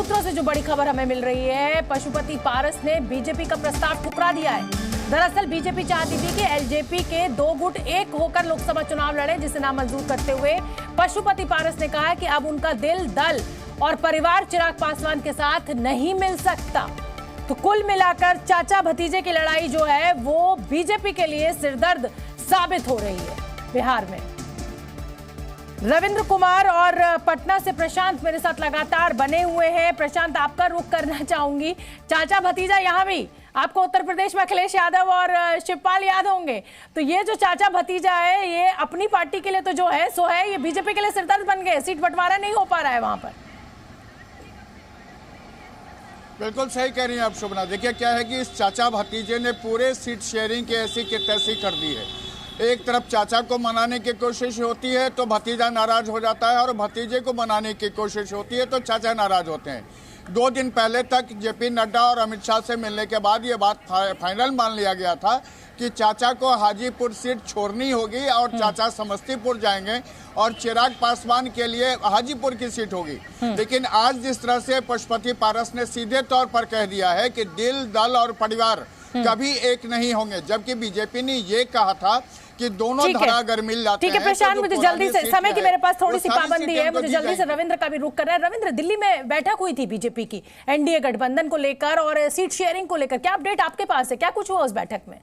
सूत्रों से जो बड़ी खबर हमें मिल रही है, पशुपति पारस ने बीजेपी का प्रस्ताव ठुकरा दिया है। दरअसल बीजेपी चाहती थी कि एलजेपी के 2 गुट एक होकर लोकसभा चुनाव लड़े, जिसे नामंजूर करते हुए पशुपति पारस ने कहा कि अब उनका दिल, दल और परिवार चिराग पासवान के साथ नहीं मिल सकता। तो कुल मिलाकर चाचा भतीजे की लड़ाई जो है वो बीजेपी के लिए सिरदर्द साबित हो रही है। बिहार में रविंद्र कुमार और पटना से प्रशांत मेरे साथ लगातार बने हुए हैं। प्रशांत, आपका रुख करना चाहूंगी। चाचा भतीजा यहाँ भी आपको उत्तर प्रदेश में अखिलेश यादव और शिवपाल याद होंगे। तो ये जो चाचा भतीजा है, ये अपनी पार्टी के लिए तो जो है सो है, ये बीजेपी के लिए सिरदर्द बन गए। सीट बंटवारा नहीं हो पा रहा है वहां पर। बिल्कुल सही कह रही हैं आप शुभना। देखिए क्या है कि इस चाचा भतीजे ने पूरे सीट शेयरिंग की ऐसी की तैसी कर दी है। एक तरफ चाचा को मनाने की कोशिश होती है तो भतीजा नाराज हो जाता है, और भतीजे को मनाने की कोशिश होती है तो चाचा नाराज होते हैं। 2 दिन पहले तक जेपी नड्डा और अमित शाह से मिलने के बाद ये बात फाइनल मान लिया गया था कि चाचा को हाजीपुर सीट छोड़नी होगी और चाचा समस्तीपुर जाएंगे और चिराग पासवान के लिए हाजीपुर की सीट होगी। लेकिन आज जिस तरह से पशुपति पारस ने सीधे तौर पर कह दिया है कि दिल, दल और परिवार कभी एक नहीं होंगे, जबकि बीजेपी ने ये कहा था कि दोनों धड़ा अगर मिल जाते हैं। ठीक है प्रशांत, मुझे जल्दी से, समय की मेरे पास थोड़ी सी पाबंदी है, मुझे जल्दी से रविंद्र का भी रुख करना है। रविंद्र, दिल्ली में बैठक हुई थी बीजेपी की एनडीए गठबंधन को लेकर और सीट शेयरिंग को लेकर, क्या अपडेट आपके पास है? क्या कुछ हुआ उस बैठक में?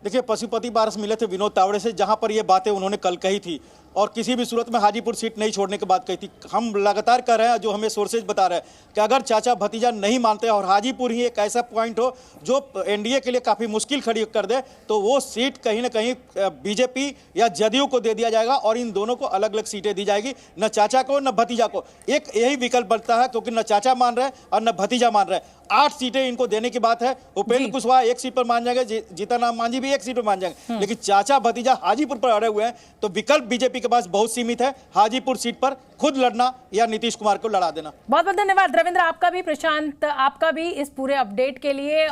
देखिए, पशुपति पारस मिले थे विनोद तावड़े से, जहां पर ये बातें उन्होंने कल कही थी और किसी भी सूरत में हाजीपुर सीट नहीं छोड़ने की बात कही थी। हम लगातार कह रहे हैं, जो हमें सोर्सेज बता रहे हैं कि अगर चाचा भतीजा नहीं मानते और हाजीपुर ही एक ऐसा पॉइंट हो जो एनडीए के लिए काफ़ी मुश्किल खड़ी कर दे, तो वो सीट कहीं ना कहीं बीजेपी या जदयू को दे दिया जाएगा और इन दोनों को अलग अलग सीटें दी जाएगी, न चाचा को न भतीजा को। एक यही विकल्प बनता है, क्योंकि न चाचा मान रहे और न भतीजा मान रहे। 8 सीटें इनको देने की बात है। उपेंद्र कुशवाहा 1 सीट पर मान जाएंगे, जीतन राम मांझी भी 1 सीट पर मान जाएंगे, लेकिन चाचा भतीजा हाजीपुर पर अड़े हुए हैं। तो विकल्प बीजेपी के पास बहुत सीमित है, हाजीपुर सीट पर खुद लड़ना या नीतीश कुमार को लड़ा देना। बहुत बहुत धन्यवाद रविंद्र, आपका भी, प्रशांत आपका भी, इस पूरे अपडेट के लिए।